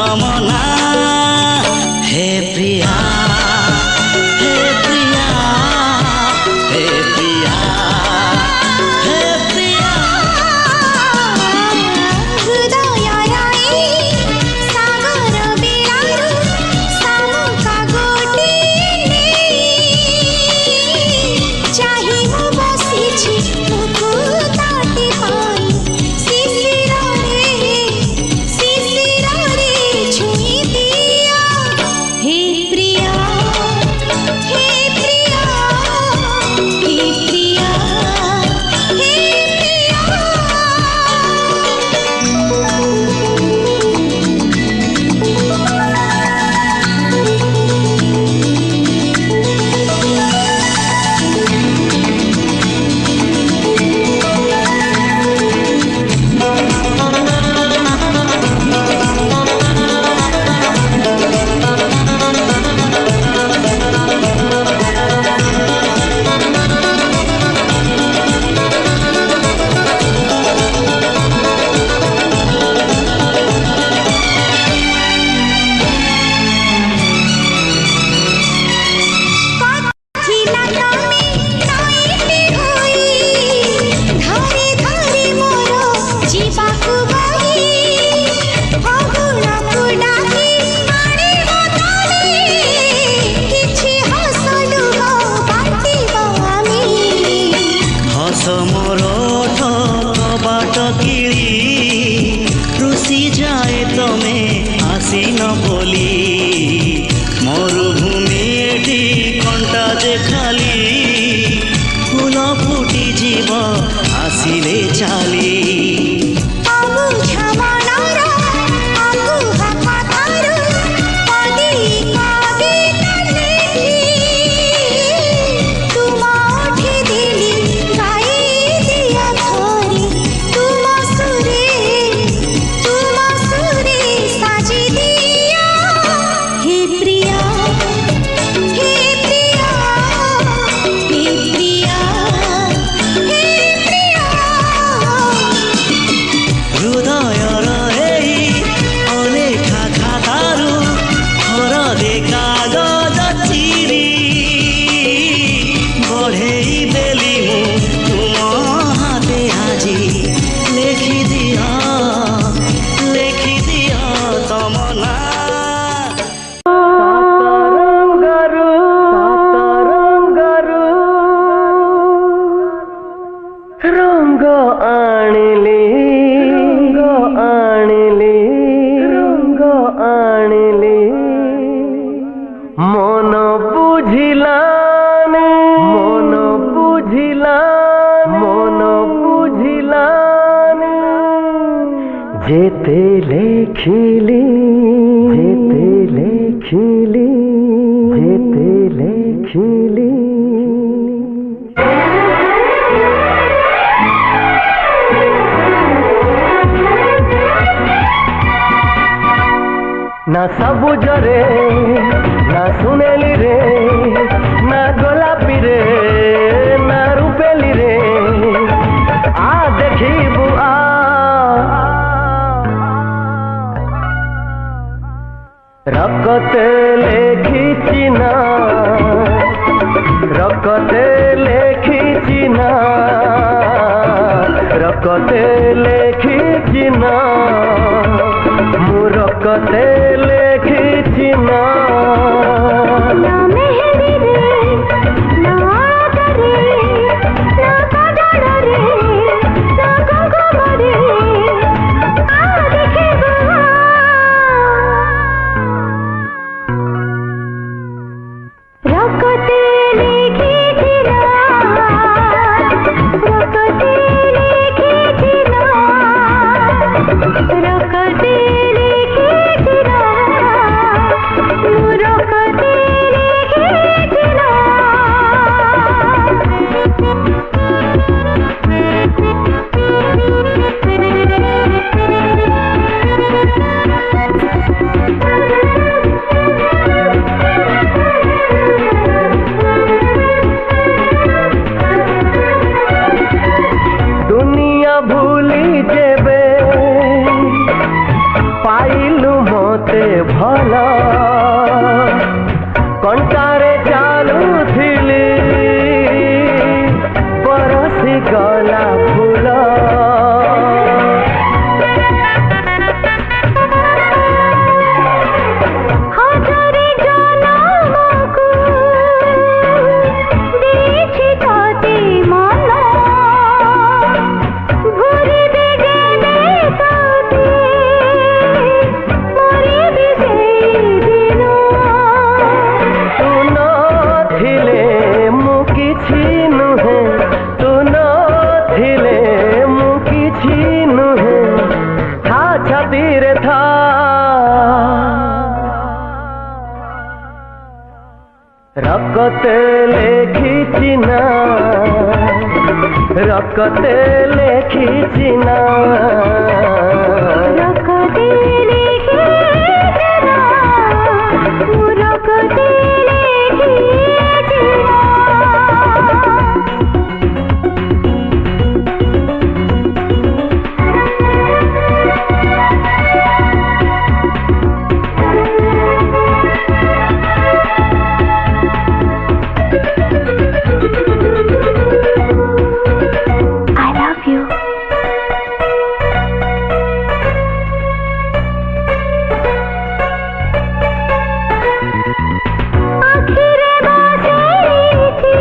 तमना हे प्रिया हे प्रिया हे प्रिया हे प्रिया हृदयाराई सागर बेलारू सामुका गोटी चाही मु बसिछि मुकुताटी पाई शिशिर रे छुई दिया हे प्रिया हे प्रिया हे प्रिया हे बाट किली रुसी जाए तमे आसीन बोली मरुभूमि एठी कंटा जे खाली फूल फुटी जीव आसिले चाली जेते लेखिली जेते लेखिली जेते लेखिली ना सबुज रे ना सुनेली रे ना गोलापी रे ना रूपेली रे आ देखिबू आ रकते लेखिछि ना रकते लेखिछि ना रकते लेखिछि ना मु रकते लेखिछि ना रकते लेखिछि ना ଭଲ कंटारे चालुथिली बरसी गला फूल हजारे जनमकु देखि तते मन भुरी बेगेने तते मरि बिसेई दिनु तू नथिले मु किछि नुहे तू नथिले मु किछि नुहे था छातीरे था रकते लेखिछि ना रकते लेखिछि ना रकते लेखिछि ना रकते लेखिछि ना I love you. आखिरे बसेছি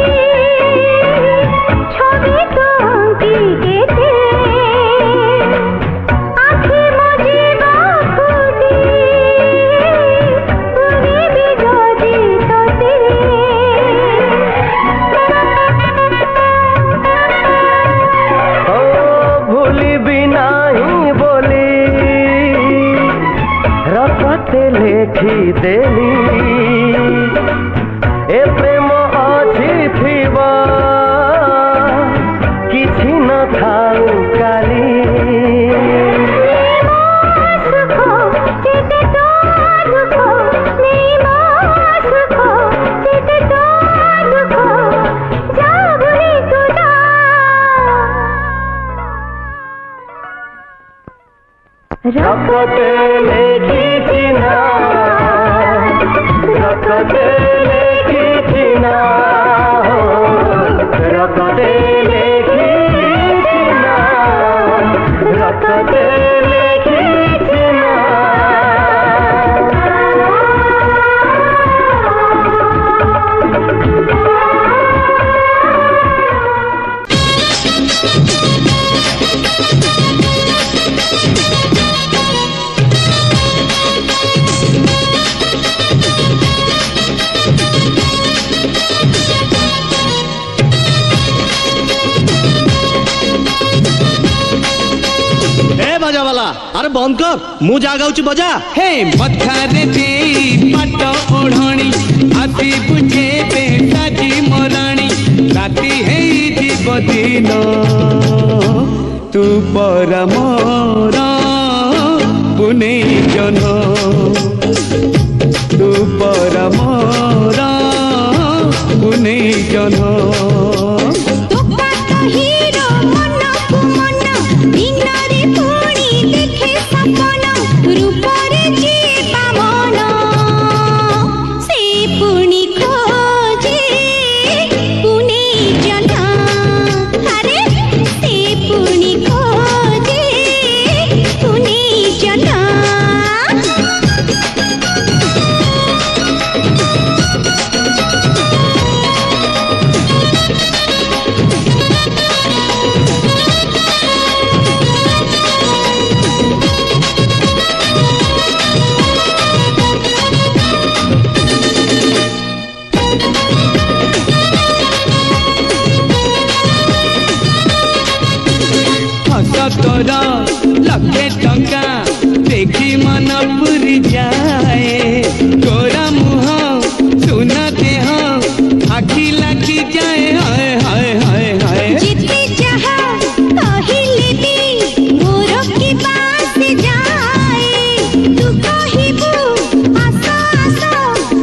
ছবি তো আঁকিতে আখি মজিবা খুঁজি উনি বিজদি ততে ओ भूली भी नहीं बोली रकते लेखी देली ए प्रेम अछि थिबा किछि न थाउ काली सुखो चिते तो दुखो नीमा सुखो चिते तो दुखो जा भूली तू जा रकते लेखी ना रकते लेखी ना रकते लेखी ना रकते लेखी ना ए बजा वाला अरे बंद कर मु जा गाउची बजा हे मथारे दे पाट ओढ़णी आती बुझे पे साजी मोराणी राती है जीव दिन तू पर मोर पुने जन तू पर मोर पुने जन तोपा तो हीरो मन को मन दिनरे पुणी देखे सपन रूपरे जीवा मन से पुणी खोजे पुणे जना अरे से पुणी खोजे पुणे जना हसतर लक्षे टंका देखी मन पुरी जाए तोरा मुह सुना देह आखि लाखी जाए हाय हाय हाय हाय जिते चाहा कहिले भी मोर की बात जाए तू कहिबू आसा आसा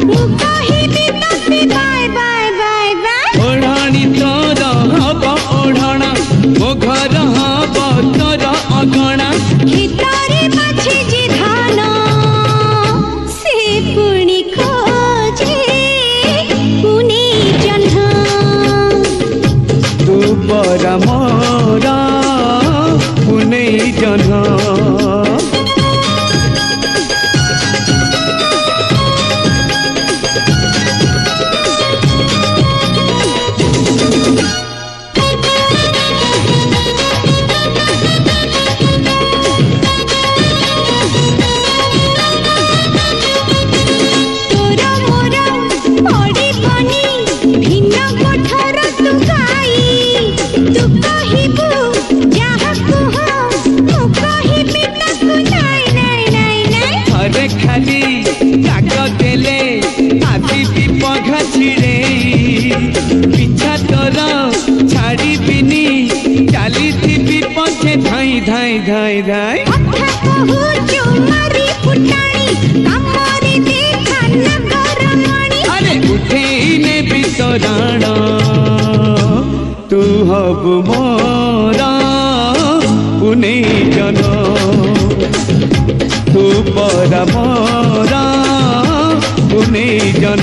मु कहिबी तते बाय बाय बाय बाय ओढ़ाणी तोर हब ओढ़णा मो घर हब तोर अगणा हितारे बाछे जे धान ডাক দেলে আসিবি পঘা ছিড়েই পিছা তোর ছাড়িবিনি চালিথিবি পଛে ধাই ধাই ধাই ধাই কথা কହୁଛୁ মারি ফুটাଣି কামরে দেখা নগরমଣି আরে উঠেই নেবি তোরাণ তু হবু মোর পুনেই জন তু পরা মোর পুনেই জন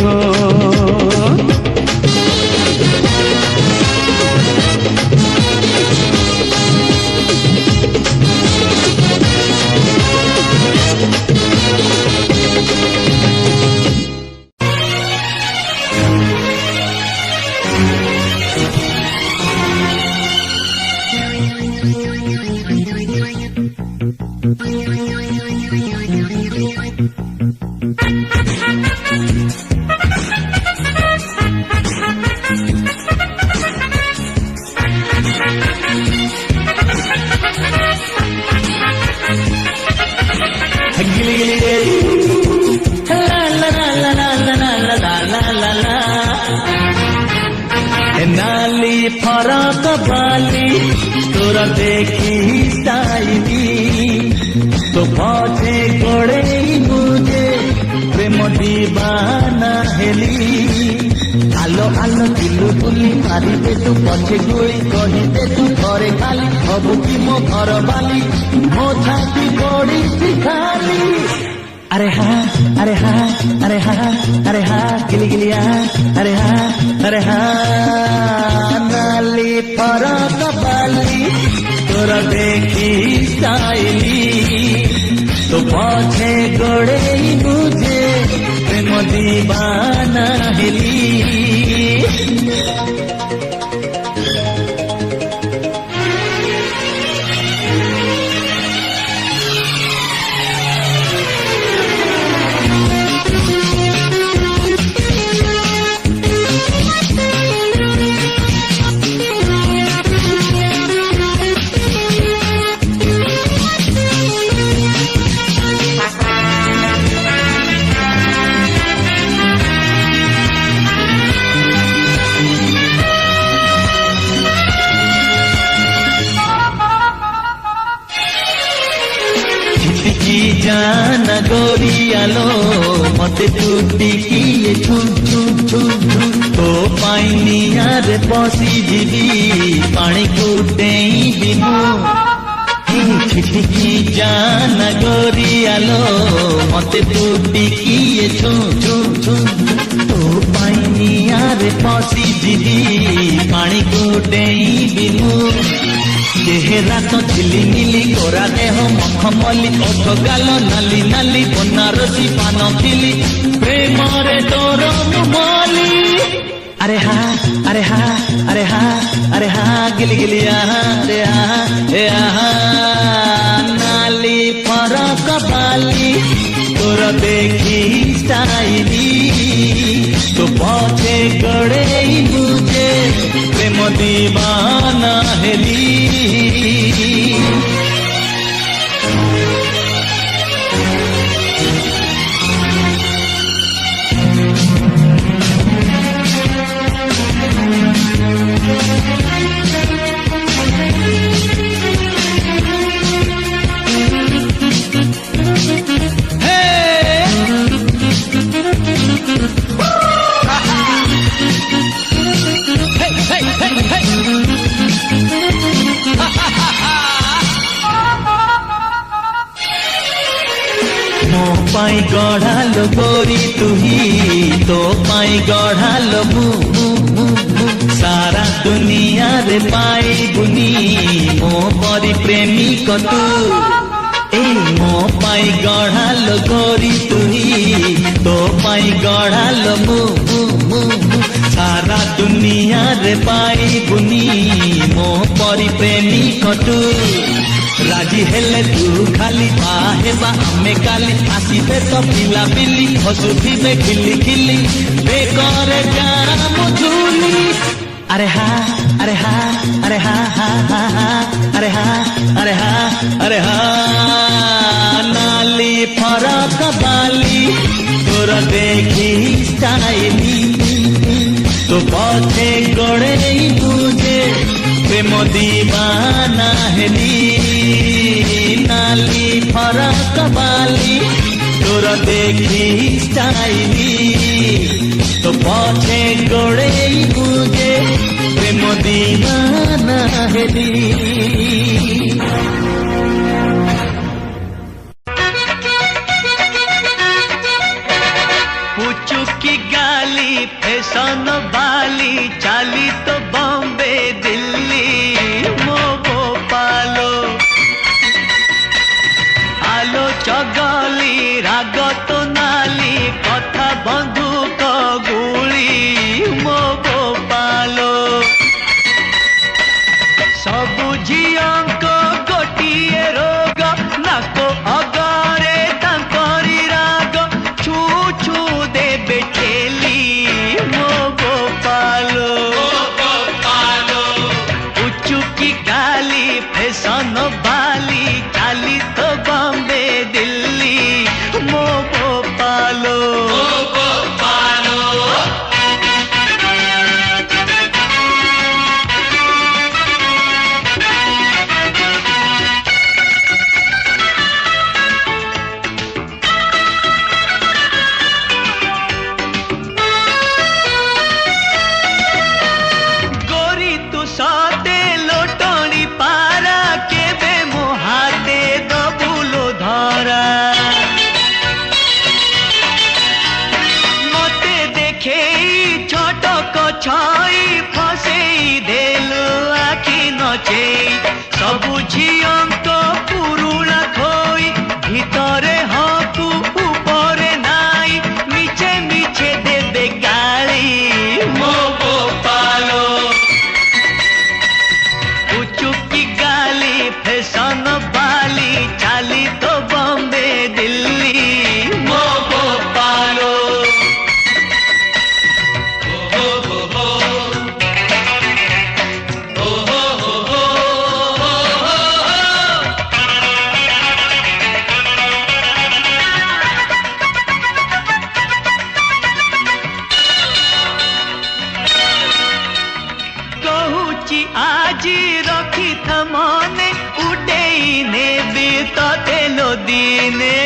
नाली फरक बाली तोरा देखी स्टाइली तो पछे गोड़े मुझे प्रेम दीवाना हेली आलो आलो किलु बुली मारी दे तू पछे गोली कही दे तू घरे खाली हबु की मो घर बाली मो छाती गोड़ी खाली अरे हाँ अरे हाँ अरे हाँ अरे हाँ गिली गिलिया अरे हाँ नाली फरक बाली तोरा देखी स्टाइली तो पछे गोड़े मुझे प्रेम दीवाना हेली जाना गोरियालो मते टूटी किए छू छू छू छू तो पाइनिया रे पसी जीवी पानी कुटेई बिनु छिटकी जाना गोरियालो मते टूटी किए छू छू छू तो पाइनिया रे पसी जीवी पानी कुटेई बिनु चेहरा तो झिली मिली गोरा देह मखमली ओठ गाल नाली नाली बनारसी पान खिली प्रेम रे तोर मुमली अरे हाँ अरे हाँ अरे हाँ अरे हाँ गिली गिलिया अरे हाँ ए हाँ नाली फरक बाली तोर देखी स्टाइली तो पछे गड़े मुझे प्रेम दीवाना हेली मो पाई गढ़ालो गोरी तुही तो पाई गढ़ालो बू सारा दुनिया रे पाई बुनी मो परी प्रेमी कतु ए मो पाई गढ़ालो गोरी तुही तो पाई गढ़ालो बू सारा दुनिया रे पाई बुनी मो परी प्रेमी कतु राजी हेले तू खाली बाहेबा आमे काली आसीबे तो पिला पिली हसुथिबे खिली खिली बेकरे जाम झुली अरे हा अरे हा अरे हा हा हा हा अरे हा अरे हा अरे हा नाली फरक बाली तोर देखी स्टाइली तो पछे गड़े बुझे प्रेम दीवाना हेली नाली फरक बाली तोर देखी स्टाइली तो पछे गड़े बुझे प्रेम दीवाना हेली पुचुकी गाली फैशन वाली चाली तो बॉम्बे दिल्ली मो गोपालो आलो चगली राग तो नाली कथा बंधुक गुली मो गोपालो सबु झियंक गोटिए रोग नाको अगरे तांकरी राग छू छू देबे ठेली मो गोपालो उचुकी गाली फैशन वाली चाली तो बॉम्बे दिल्ली मो गोपालो गोरी तू साते लोटणी पारा केबे मोहाते दबुलो धरा मते देखे छटक छई फसेई देलो आखि नचे सबु झियंक पुरुणा खोई भितरे हकु उपरे नाई मिछे मिछे देबे गाली मो गोपालो उचुकी गाली फैशन वाली चाली तो बॉम्बे दिल्ली मो गोपालो कहुची आजी रखी था मने उडेई नेबी तते लो दिने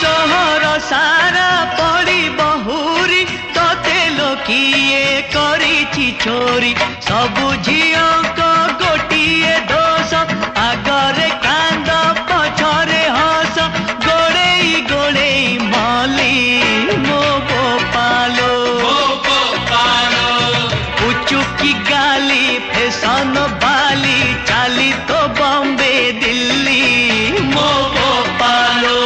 सहर सारा पड़ी बहुरी तते लो किए करिछि चोरी सबु झियंक गोटिए दोष आगरे कांद पछरे हस गोड़ेई गोड़ेई मली मो गोपालो उचुकी गाली फैशन वाली चाली तो बॉम्बे दिल्ली मो गोपालो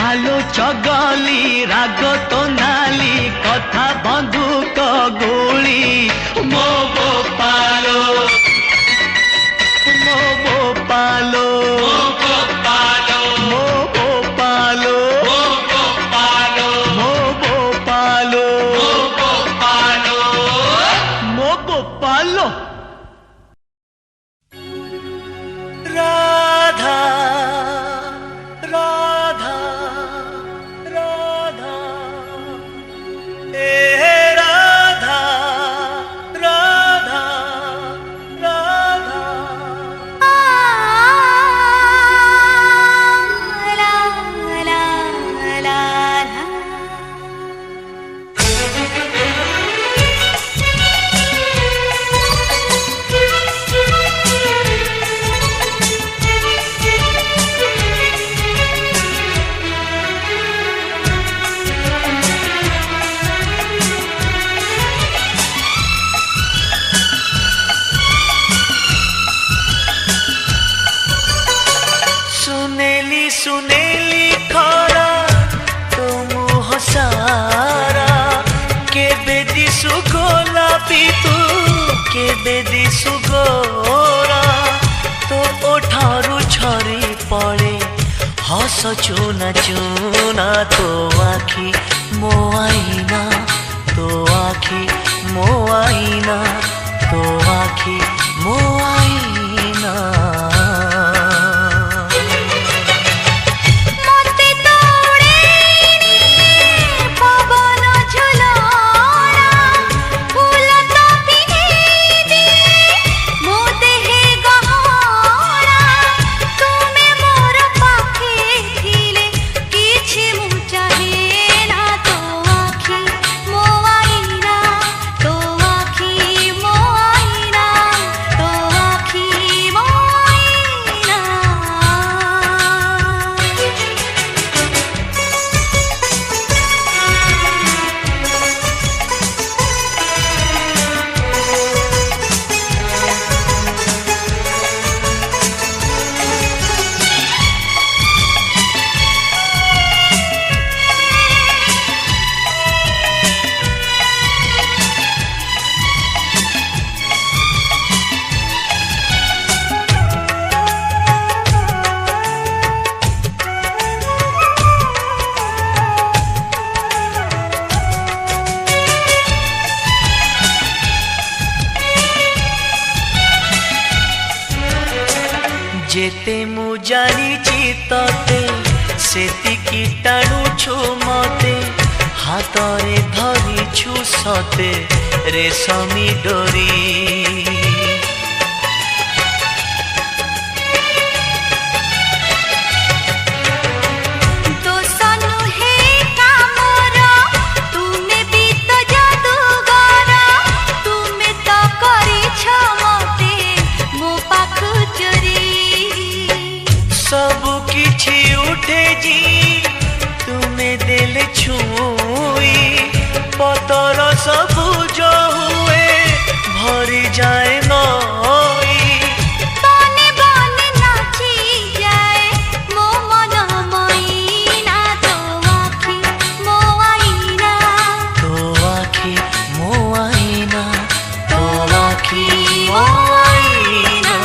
आलो चगली राग तो नाली कथा बंधुक गुली मो गोपालो मो गोपालो मो गोपालो मो गोपालो मो गोपालो मो गोपालो मो गोपालो मो गोपालो राधा राधा राधा ए राधा राधा राधा ला ला ला ला सुनेली सुनेली खरा तो मुह सारा केबे दिसु गोलापी तू केबे दिसु गोरा तो ओठारू छरी पड़े हस চুনা চুনা তো আখি মো আইনা তো আখি মো আইনা তো আখি মো আইনা যেতে মু জানিছি ততে সেতিকি টাণুছু মতে হাতরে ধরিছু সতে রেশমি ডোরি सबु किछि उठे जी तुमे देले छुई पतर सबु जो हुए भरी जाए नई बने बने नाची जाए मो मन मैना तो आखी मो आईना तो आखी मो आईना तो आखी मो आईना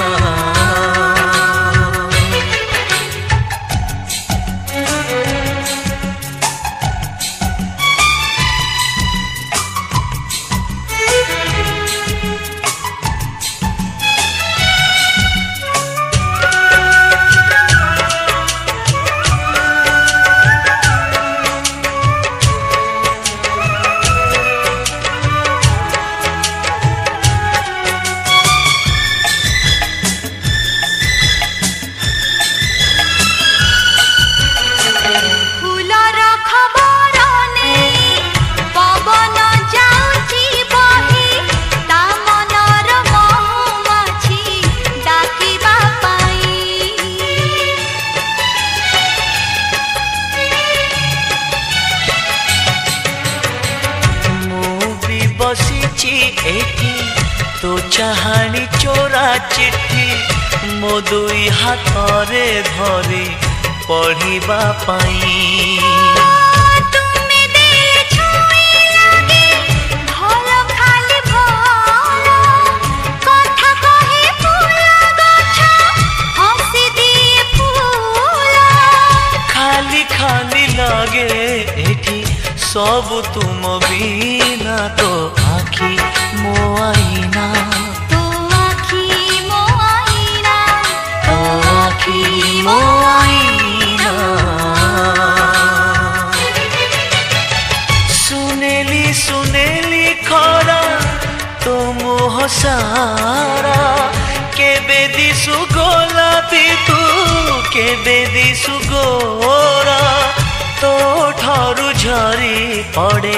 बसीची एठी तो चाहानी चोरा चिट्ठी मो दुई हाथरे धरी पढ़िबा पाई तुमे दे छुई लागे भल खाली भल कथा कहे फूल गछ हंसी दिए फूल खाली खाली लागे एठी सब तुम बिना तो आखी मो आईना तो आखी मो आईना तो आखी मो आईना सुनेली सुनेली खरा तो मोह सारा केबे दिसु गोलापी तू केबे दिसु गोरा तो ठारू झरी पड़े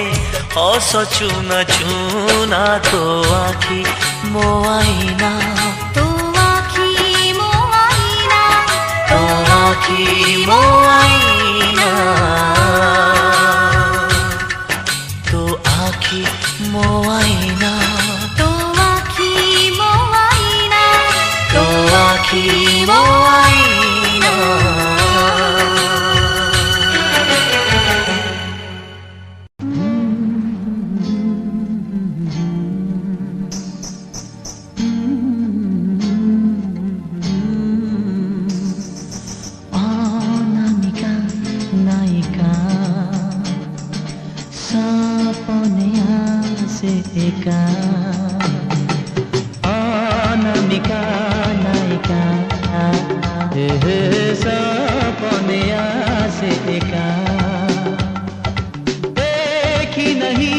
हस चुना चुना तो आखी मो आईना तो आखी मो आईना तो आखी मो आईना तो आखी मो आईना तो आखी मो आईना तो आखी मो आईना अनामिका আসে একা অনামিকা নায়িকা হে সপনে আসে একা দেখি নাহি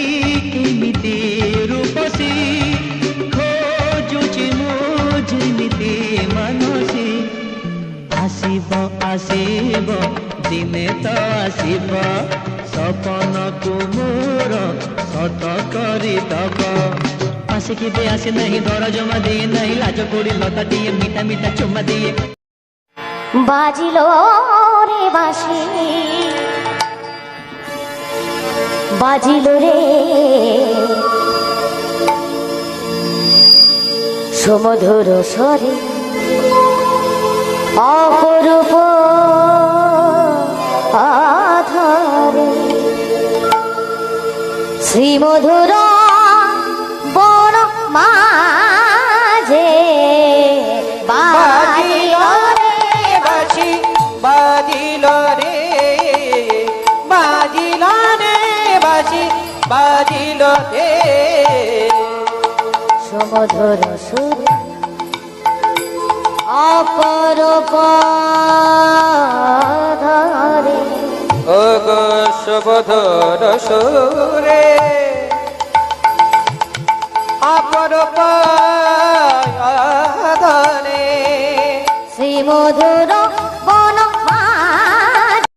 কেমিতি রূপসী খোজুছি মু যেমিতি ମାନସୀ ଆସିବ ଆସିବ ଦିନେ ତ ଆସିବ ସପନକୁ ମୋର ସତ କରିଦବ ଆସେ କେବେ ଆସେ ନାହିଁ ଡର ଜମା ଦିଏ ନାହିଁ ଲାଜ ପୋଡ଼ି ଲତାଟିଏ ମିଠା ମିଠା ଚୁମା ଦିଏ বাজিলো রে বাঁশি বাজিলো রে সুমধুর স্বরে অপরূপ আধারে শ্রীমধুর বন মাঝে বাজিলো রে বাঁশি বাজিল রে বাজিল রে বাঁশি বাজিল রে সুমধুর সুর অপরূপ ধারে ও গো সুমধুর সুরে অপরূপ আধারে শ্রীমধুর বন মাঝে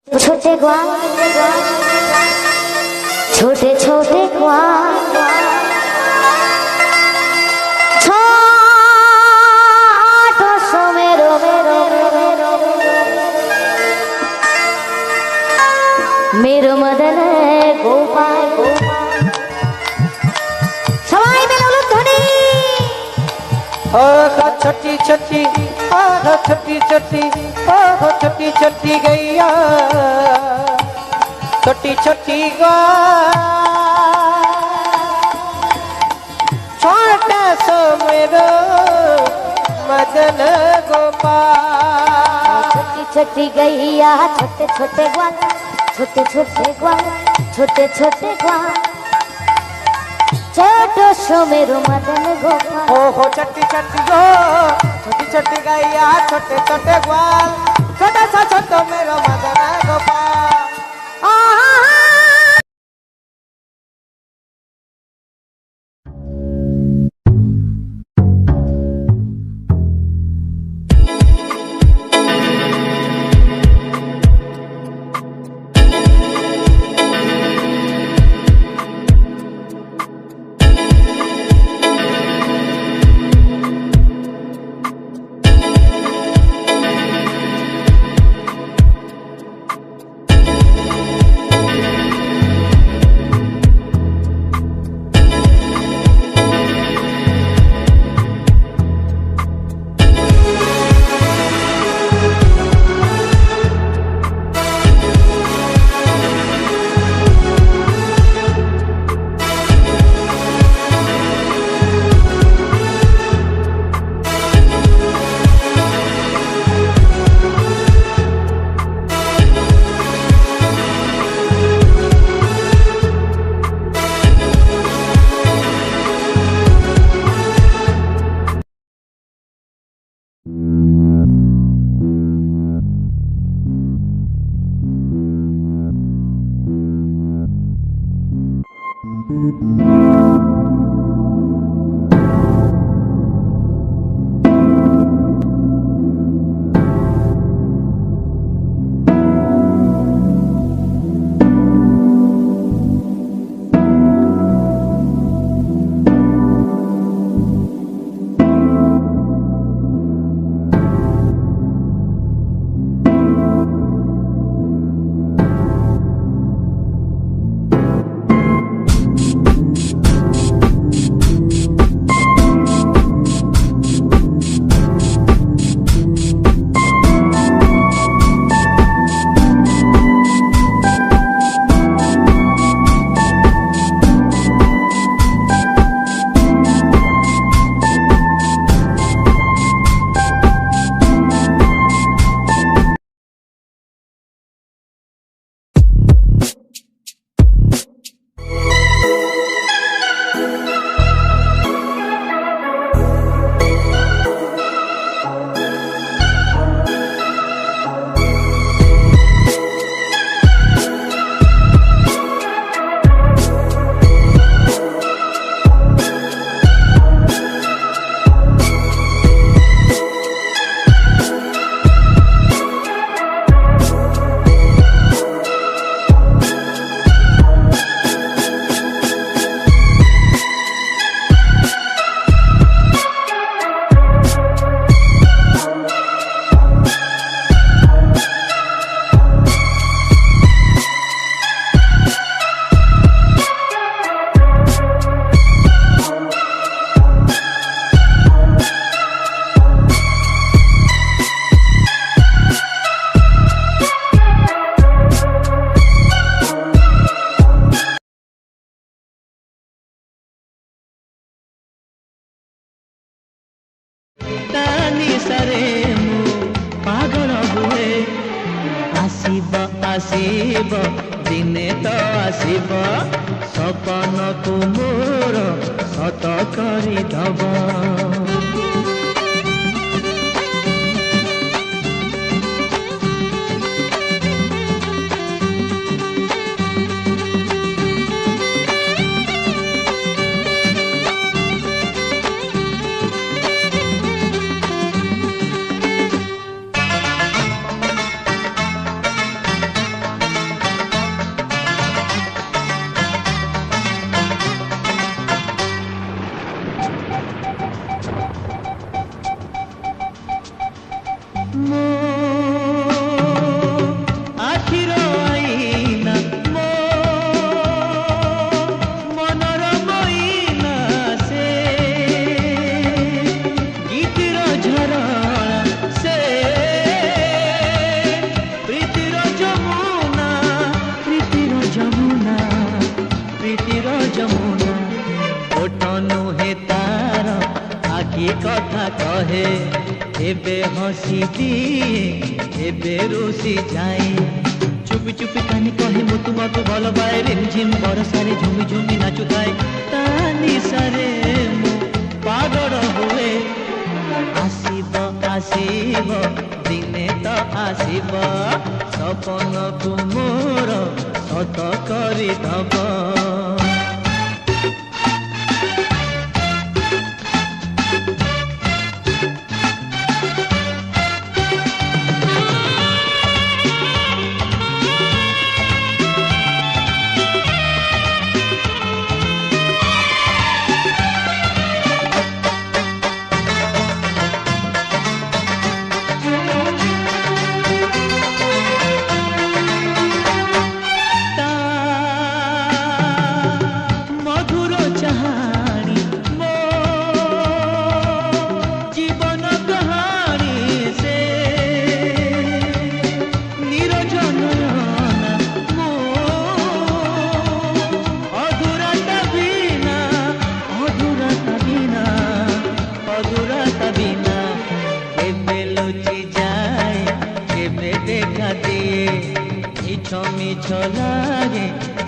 छोटे ग्वाल छोटे छोटे ग्वाल छोटो सो मेरो मेरो मेरो मेरो मदन गोपाल সবাই মিলে উলুধ্বনি ও গো ছোটি ছোটি ও গো ছোটি ছোটি ও গো ছোটি ছোটি গैया छोटी छोटी गो छोटा सो मेरो मदन गोपाल छोटी छोटी गैया छोटे छोटे ग्वाल छोटे छोटे ग्वाल छोटे छोटे ग्वाल छोटो सो मेरो मदन गोपाल ओ हो छोटी छोटी गो छोटी छोटी गैया छोटे छोटे ग्वाल छोटा सा छोटो मेरो मदन गोपाल ता निशारे मु पागल हुए आसीब आसीब दिने तो आसीब सपन को मोर सत करी दब कथा कहे एबे हसी दिए एबे रुसी जाए चुपी चुपी कानी कहे मु तुमको भल पाए रिमझिम बरसारे झुमी झुमी नाचुताए ता निशारे मु पागल हुए आसीब आसीब दिने तो आसीब सपन को मोर सत करी दब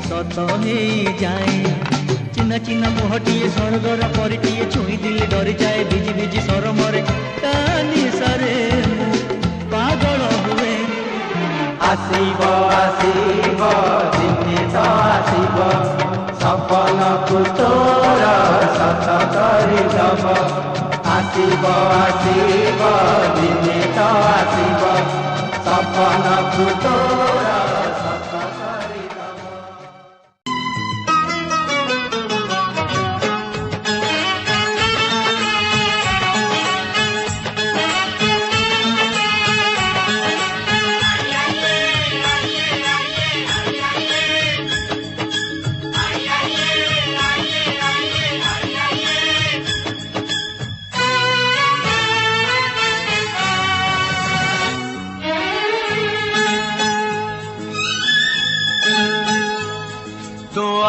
सत जाए चिन्ना चिन्ना मुहटिए स्वर्गर परिटिए छुई दिले डरी जाए भिजी भिजी सरमरे निशारे पागल हुए आसीब आसीब दिने तो आसीब सपन को तोर सत करी दब आसीब आसीब दिने तो आसीब सपन को तोर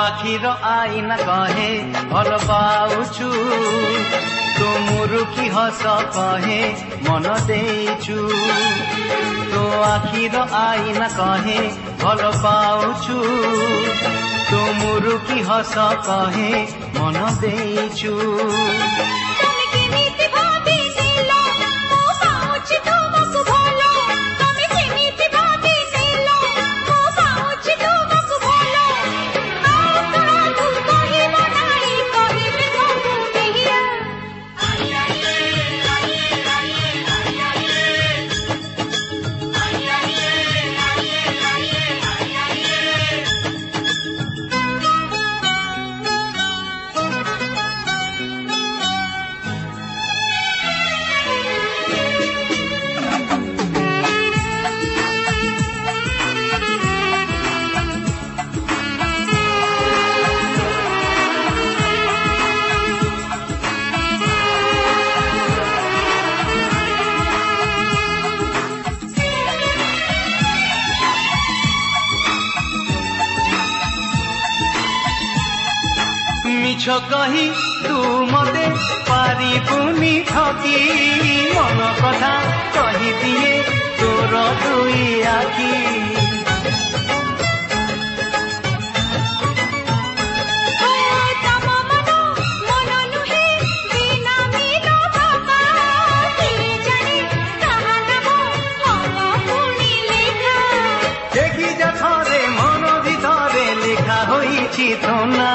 आखिर आईना कहे भल पाउछु तुमरु की हस कहे मन देछु तो आखिर आईना कहे भल पाउछु तुमरु की हस कहे मन देछु कही तू मते पारिबुनी ठकी मन कथा कही दिए तोर दुई आखी চিতনা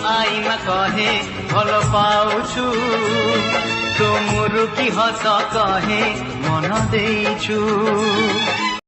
आईना कहे भल पाउछु तुमरु की हस कहे मन देइछु।